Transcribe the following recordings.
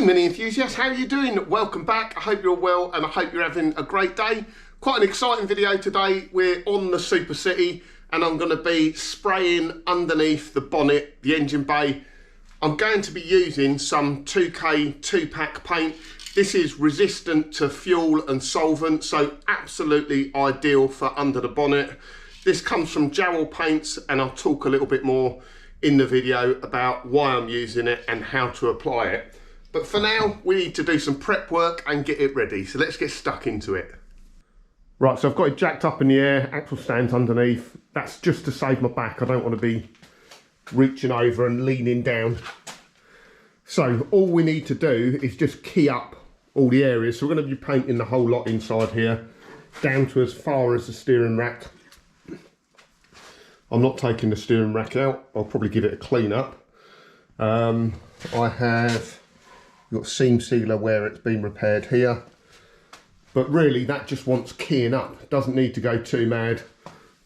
Hey mini enthusiasts, how are you doing? Welcome back. I hope you're well and I hope you're having a great day. Quite an exciting video today. We're on the Super City and I'm going to be spraying underneath the bonnet, the engine bay. I'm going to be using some 2K 2-pack paint. This is resistant to fuel and solvent, so absolutely ideal for under the bonnet. This comes from Jowl Paints and I'll talk a little bit more in the video about why I'm using it and how to apply it. But for now, we need to do some prep work and get it ready. So let's get stuck into it. Right, so I've got it jacked up in the air, axle stands underneath. That's just to save my back. I don't want to be reaching over and leaning down. So all we need to do is just key up all the areas. So we're going to be painting the whole lot inside here, down to as far as the steering rack. I'm not taking the steering rack out. I'll probably give it a clean up. I have got seam sealer where it's been repaired here, but really that just wants keying up. Doesn't need to go too mad.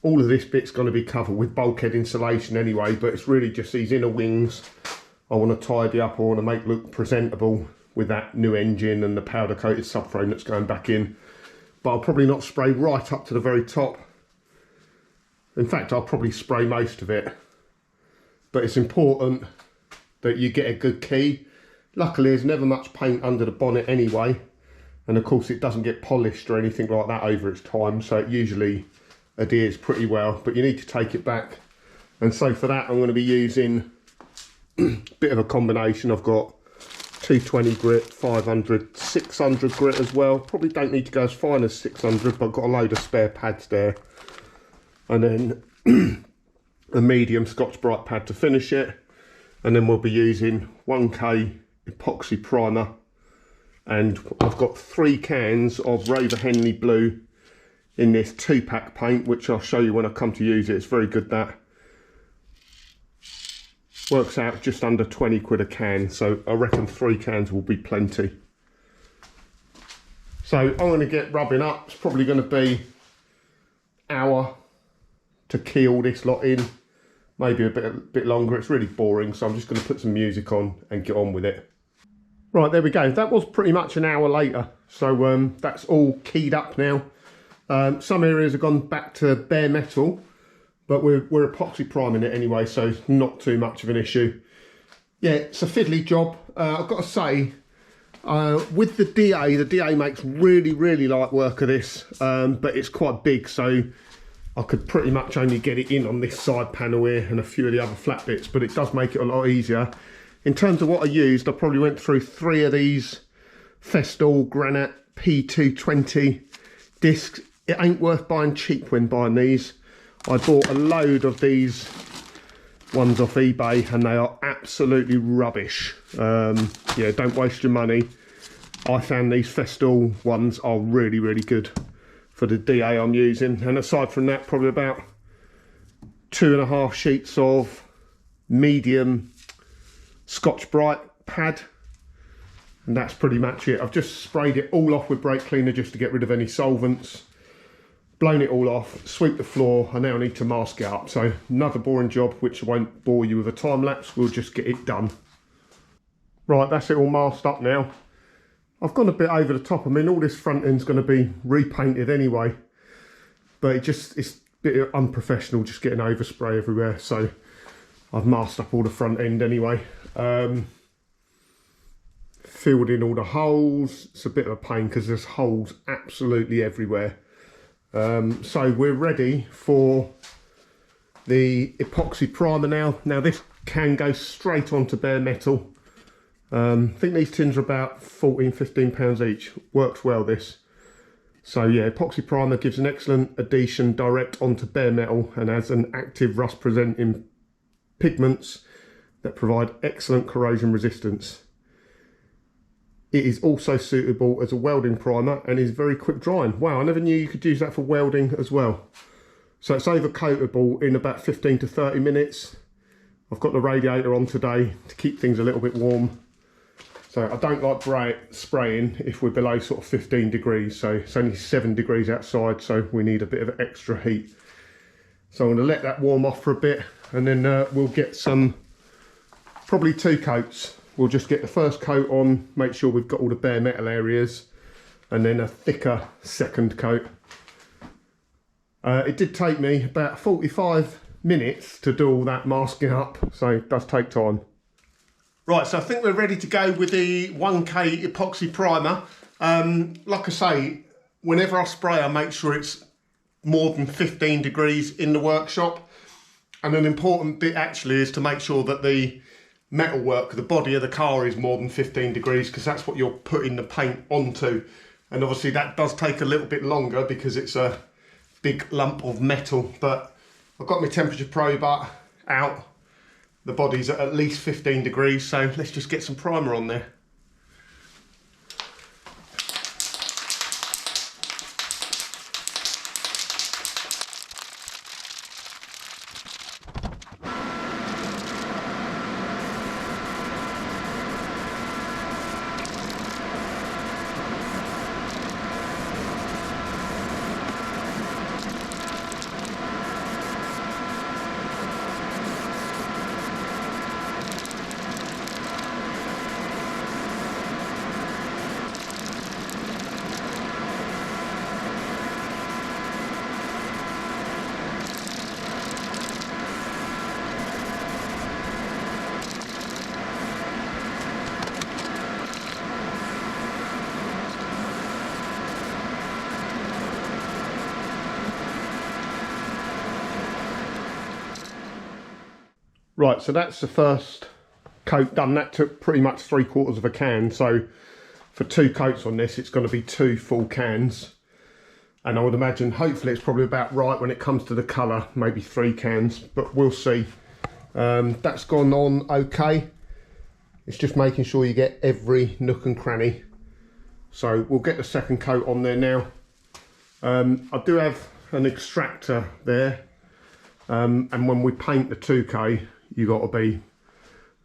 All of this bit's going to be covered with bulkhead insulation anyway, but it's really just these inner wings I want to tidy up. I want to make look presentable with that new engine and the powder coated subframe that's going back in. But I'll probably not spray right up to the very top. In fact, I'll probably spray most of it, but it's important that you get a good key. Luckily, there's never much paint under the bonnet anyway, and of course it doesn't get polished or anything like that over its time, so it usually adheres pretty well, but you need to take it back. And so for that, I'm going to be using a bit of a combination. I've got 220 grit, 500, 600 grit as well. Probably don't need to go as fine as 600, but I've got a load of spare pads there. And then a medium Scotch-Brite pad to finish it. And then we'll be using 1K epoxy primer, and I've got 3 cans of Rover Henley Blue in this 2-pack paint, which I'll show you when I come to use it. It's very good. That works out just under 20 quid a can, so I reckon 3 cans will be plenty. So I'm going to get rubbing up. It's probably going to be an hour to key all this lot in, maybe a bit longer. It's really boring, so I'm just going to put some music on and get on with it. Right, there we go. That was pretty much an hour later. So that's all keyed up now. Some areas have gone back to bare metal, but we're epoxy priming it anyway, so it's not too much of an issue. Yeah, it's a fiddly job. I've got to say, with the DA makes really light work of this, but it's quite big, so I could pretty much only get it in on this side panel here and a few of the other flat bits, but it does make it a lot easier. In terms of what I used, I probably went through 3 of these Festool Granite P220 discs. It ain't worth buying cheap when buying these. I bought a load of these ones off eBay and they are absolutely rubbish. Yeah, don't waste your money. I found these Festool ones are really good for the DA I'm using. And aside from that, probably about 2.5 sheets of medium Scotch-Brite pad, and that's pretty much it. I've just sprayed it all off with brake cleaner just to get rid of any solvents, blown it all off, sweep the floor. I now need to mask it up, so another boring job which I won't bore you with a time lapse. We'll just get it done. Right, that's it all masked up now. I've gone a bit over the top. I mean, all this front end's going to be repainted anyway, but it's a bit unprofessional just getting overspray everywhere, so I've masked up all the front end anyway. Filled in all the holes. It's a bit of a pain because there's holes absolutely everywhere. So we're ready for the epoxy primer now. Now this can go straight onto bare metal. I think these tins are about £14–15 each. Works well this. So yeah, epoxy primer gives an excellent adhesion direct onto bare metal and has an active rust presenting pigments that provide excellent corrosion resistance. It is also suitable as a welding primer and is very quick drying. Wow, I never knew you could use that for welding as well. So it's overcoatable in about 15 to 30 minutes. I've got the radiator on today to keep things a little bit warm. So I don't like spraying if we're below sort of 15 degrees. So it's only 7 degrees outside, so we need a bit of extra heat. So I'm going to let that warm off for a bit, and then we'll get some, probably 2 coats we'll just get the first coat on, make sure we've got all the bare metal areas, and then a thicker second coat. It did take me about 45 minutes to do all that masking up, so it does take time. Right, so I think we're ready to go with the 1K epoxy primer. Like I say, whenever I spray, I make sure it's more than 15 degrees in the workshop. And an important bit actually is to make sure that the metalwork, the body of the car, is more than 15 degrees, because that's what you're putting the paint onto. And obviously that does take a little bit longer because it's a big lump of metal. But I've got my temperature probe out. The body's at least 15 degrees, so let's just get some primer on there. Right, so that's the first coat done. That took pretty much 3/4 of a can. So for 2 coats on this, it's going to be 2 full cans. And I would imagine, hopefully it's probably about right when it comes to the colour, maybe 3 cans, but we'll see. That's gone on okay. It's just making sure you get every nook and cranny. So we'll get the second coat on there now. I do have an extractor there. And when we paint the 2K, you've got to be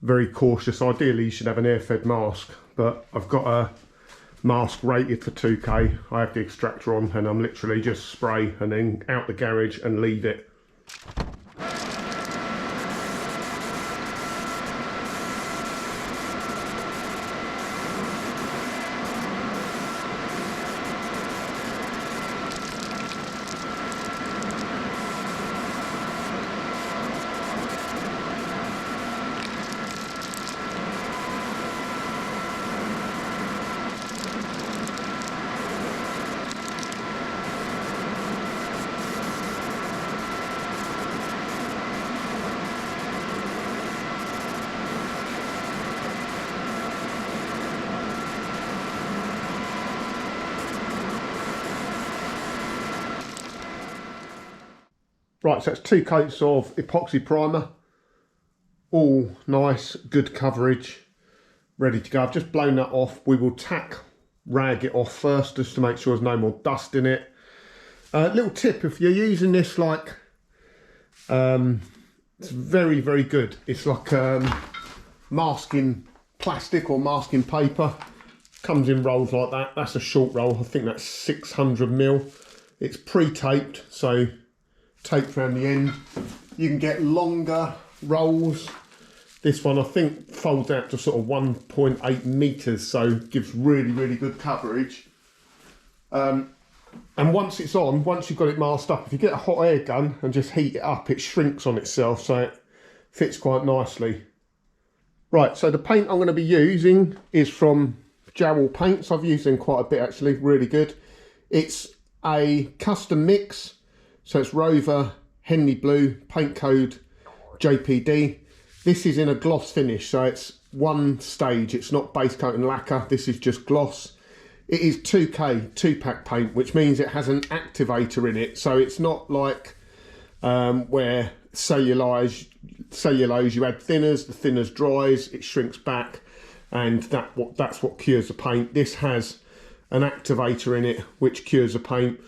very cautious. Ideally you should have an air-fed mask, but I've got a mask rated for 2K. I have the extractor on and I'm literally just spray and then out the garage and leave it. Right, so it's 2 coats of epoxy primer, all nice, good coverage, ready to go. I've just blown that off. We will rag it off first just to make sure there's no more dust in it. Little tip, if you're using this like, it's very, very good. It's like masking plastic or masking paper. Comes in rolls like that. That's a short roll. I think that's 600 ml. It's pre-taped, so taped around the end. You can get longer rolls. This one I think folds out to sort of 1.8 meters, so gives really, really good coverage. And once it's on, once you've got it masked up, if you get a hot air gun and just heat it up, it shrinks on itself, so it fits quite nicely. Right, so the paint I'm going to be using is from Jowl Paints. I've used them quite a bit actually, really good. It's a custom mix. So it's Rover Henley Blue, paint code JPD. This is in a gloss finish, so it's 1 stage. It's not base coat and lacquer. This is just gloss. It is 2K, 2-pack paint, which means it has an activator in it. So it's not like where cellulose, you add thinners, the thinners dries, it shrinks back, and that's what cures the paint. This has an activator in it, which cures the paint,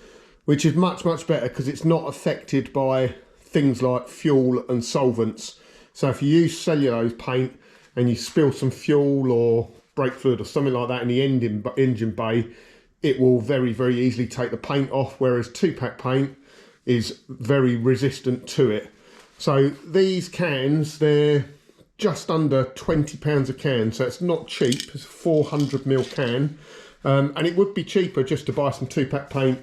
which is much, much better because it's not affected by things like fuel and solvents. So if you use cellulose paint and you spill some fuel or brake fluid or something like that in the engine bay, it will very, very easily take the paint off, whereas 2-pack paint is very resistant to it. So these cans, they're just under £20 a can, so it's not cheap. It's a 400ml can, and it would be cheaper just to buy some 2-pack paint,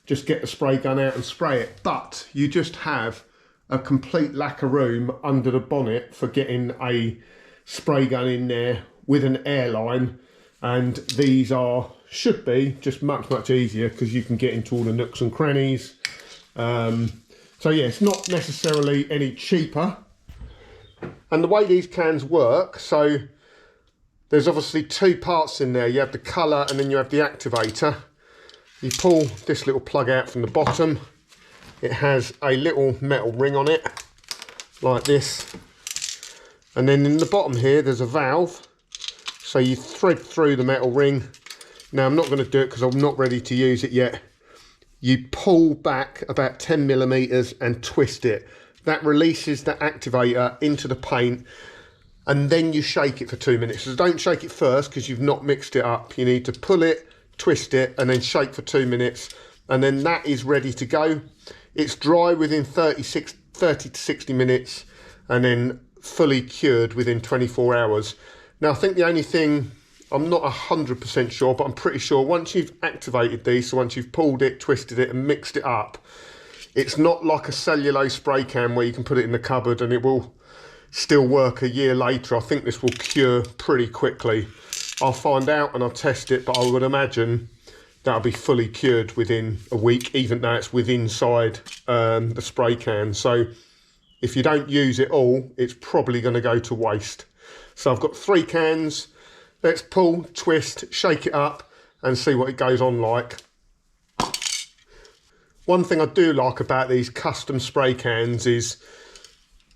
just get the spray gun out and spray it, but you just have a complete lack of room under the bonnet for getting a spray gun in there with an airline, and these should be just much easier because you can get into all the nooks and crannies. So yeah, it's not necessarily any cheaper. And the way these cans work, so there's obviously 2 parts in there. You have the colour and then you have the activator. You pull this little plug out from the bottom. It has a little metal ring on it, like this. And then in the bottom here, there's a valve. So you thread through the metal ring. Now I'm not going to do it because I'm not ready to use it yet. You pull back about 10mm and twist it. That releases the activator into the paint, and then you shake it for 2 minutes. So don't shake it first because you've not mixed it up. You need to pull it, twist it, and then shake for 2 minutes, and then that is ready to go. It's dry within 30 to 60 minutes, and then fully cured within 24 hours. Now I think the only thing, I'm not 100% sure, but I'm pretty sure once you've activated these, so once you've pulled it, twisted it and mixed it up, it's not like a cellulose spray can where you can put it in the cupboard and it will still work a year later. I think this will cure pretty quickly. I'll find out and I'll test it, but I would imagine that'll be fully cured within a week, even though it's inside the spray can. So if you don't use it all, it's probably going to go to waste. So I've got 3 cans. Let's pull, twist, shake it up and see what it goes on like. One thing I do like about these custom spray cans is,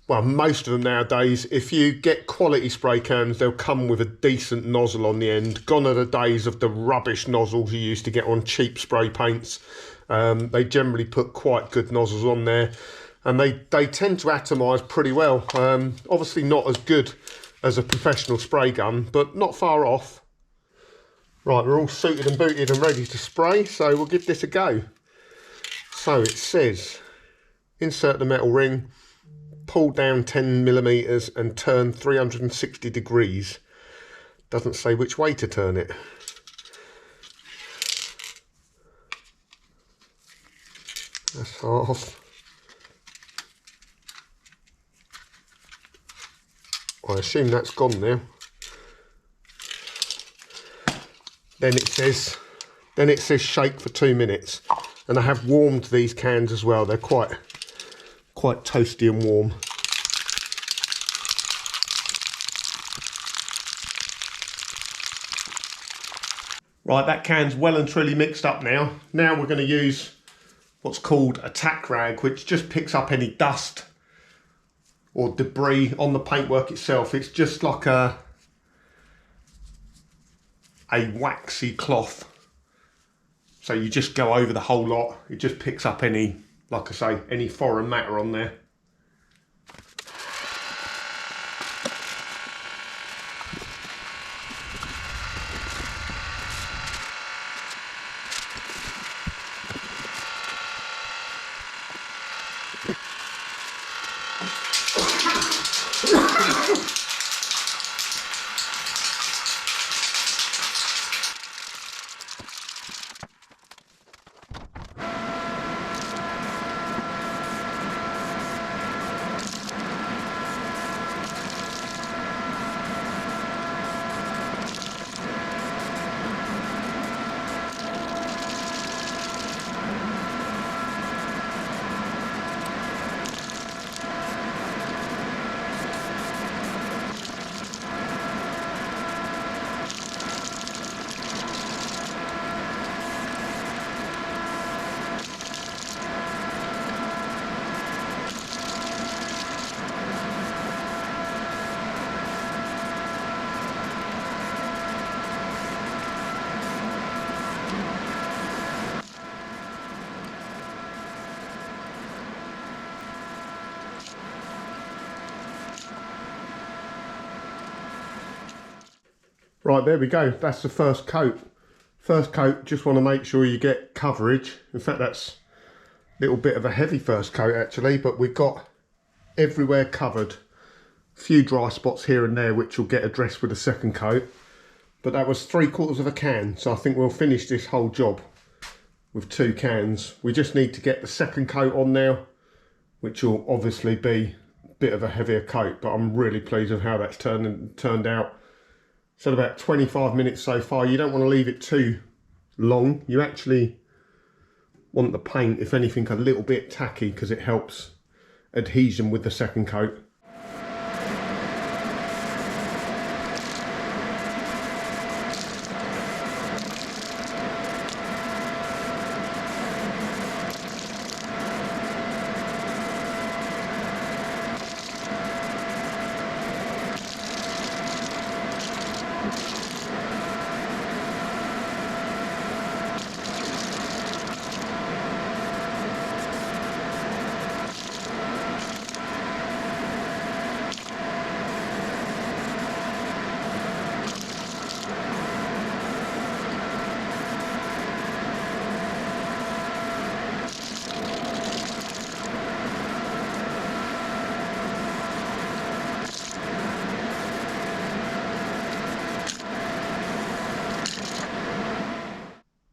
well, most of them nowadays, if you get quality spray cans, they'll come with a decent nozzle on the end. Gone are the days of the rubbish nozzles you used to get on cheap spray paints. They generally put quite good nozzles on there, and they tend to atomise pretty well. Obviously not as good as a professional spray gun, but not far off. Right, we're all suited and booted and ready to spray, so we'll give this a go. So it says, insert the metal ring, pull down 10mm and turn 360 degrees. Doesn't say which way to turn it. That's half. I assume that's gone now. Then it says shake for 2 minutes. And I have warmed these cans as well. They're quite toasty and warm. Right, that can's well and truly mixed up now. Now we're going to use what's called a tack rag, which just picks up any dust or debris on the paintwork itself. It's just like a waxy cloth. So you just go over the whole lot. It just picks up any, like I say, any foreign matter on there. Right, there we go. That's the first coat. First coat, just want to make sure you get coverage. In fact, that's a little bit of a heavy first coat actually, but we've got everywhere covered. A few dry spots here and there which will get addressed with a second coat. But that was 3/4 of a can, so I think we'll finish this whole job with 2 cans. We just need to get the second coat on now, which will obviously be a bit of a heavier coat, but I'm really pleased with how that's turned out. So about 25 minutes so far. You don't want to leave it too long. You actually want the paint, if anything, a little bit tacky because it helps adhesion with the second coat.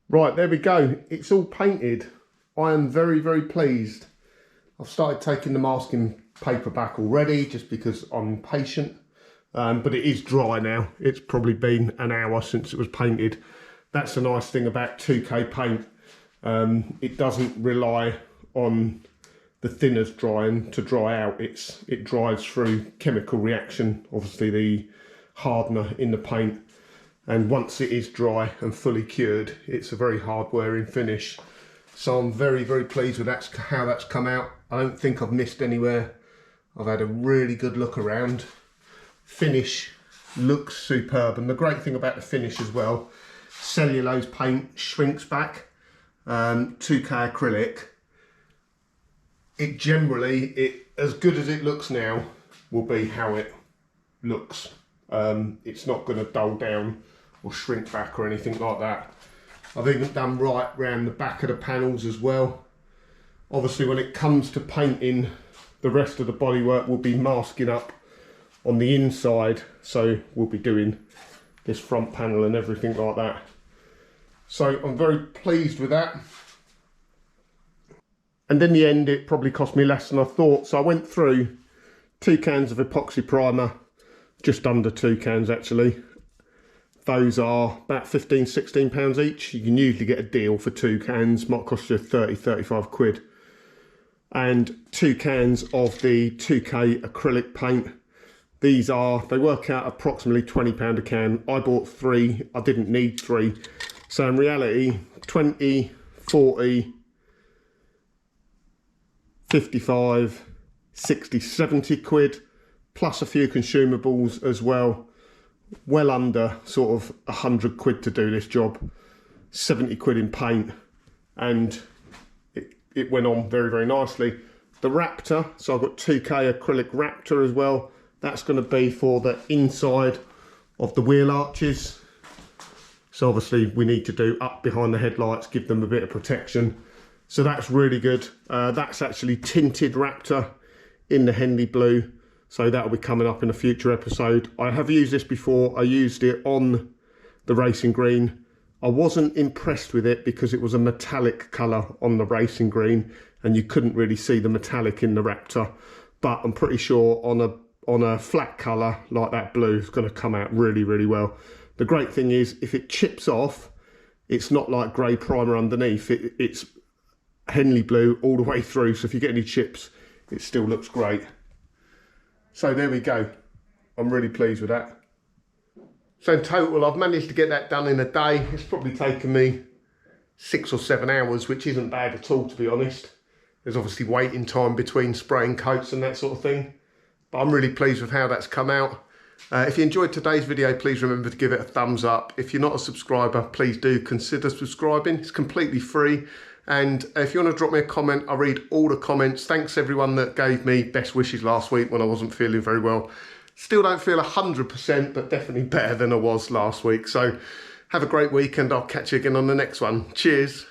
Right, there we go. It's all painted. I am very, very pleased. I've started taking the masking paper back already just because I'm impatient. But it is dry now. It's probably been an hour since it was painted. That's the nice thing about 2K paint. It doesn't rely on the thinners drying to dry out. It dries through chemical reaction, obviously the hardener in the paint. And once it is dry and fully cured, it's a very hard wearing finish. So I'm very, very pleased with how that's come out. I don't think I've missed anywhere. I've had a really good look around. Finish looks superb. And the great thing about the finish as well, cellulose paint shrinks back. 2K acrylic, it generally, as good as it looks now, will be how it looks. It's not going to dull down or shrink back or anything like that. I've even done right round the back of the panels as well. Obviously when it comes to painting, the rest of the bodywork will be masking up on the inside, so we'll be doing this front panel and everything like that. So I'm very pleased with that. And in the end it probably cost me less than I thought. So I went through 2 cans of epoxy primer, just under 2 cans actually. Those are about 15–16 pounds each. You can usually get a deal for 2 cans, might cost you 30–35 quid. And 2 cans of the 2K acrylic paint. They work out approximately £20 a can. I bought 3, I didn't need 3. So in reality, 20, 40, 55, 60, 70 quid, plus a few consumables as well. Well under sort of 100 quid to do this job. 70 quid in paint, and it went on very, very nicely. The Raptor, so I've got 2K acrylic Raptor as well. That's going to be for the inside of the wheel arches. So obviously we need to do up behind the headlights, give them a bit of protection. So that's really good. That's actually tinted Raptor in the Henley Blue. So that'll be coming up in a future episode. I have used this before. I used it on the racing green. I wasn't impressed with it because it was a metallic colour on the racing green and you couldn't really see the metallic in the Raptor. But I'm pretty sure on a flat colour like that blue, it's going to come out really, really well. The great thing is if it chips off, it's not like grey primer underneath. It's Henley Blue all the way through. So if you get any chips, it still looks great. So there we go. I'm really pleased with that. So in total, I've managed to get that done in a day. It's probably taken me 6 or 7 hours, which isn't bad at all, to be honest. There's obviously waiting time between spraying coats and that sort of thing. But I'm really pleased with how that's come out. If you enjoyed today's video, please remember to give it a thumbs up. If you're not a subscriber, please do consider subscribing. It's completely free. And if you want to drop me a comment, I read all the comments. Thanks everyone that gave me best wishes last week when I wasn't feeling very well. Still don't feel 100%, but definitely better than I was last week. So have a great week and I'll catch you again on the next one. Cheers.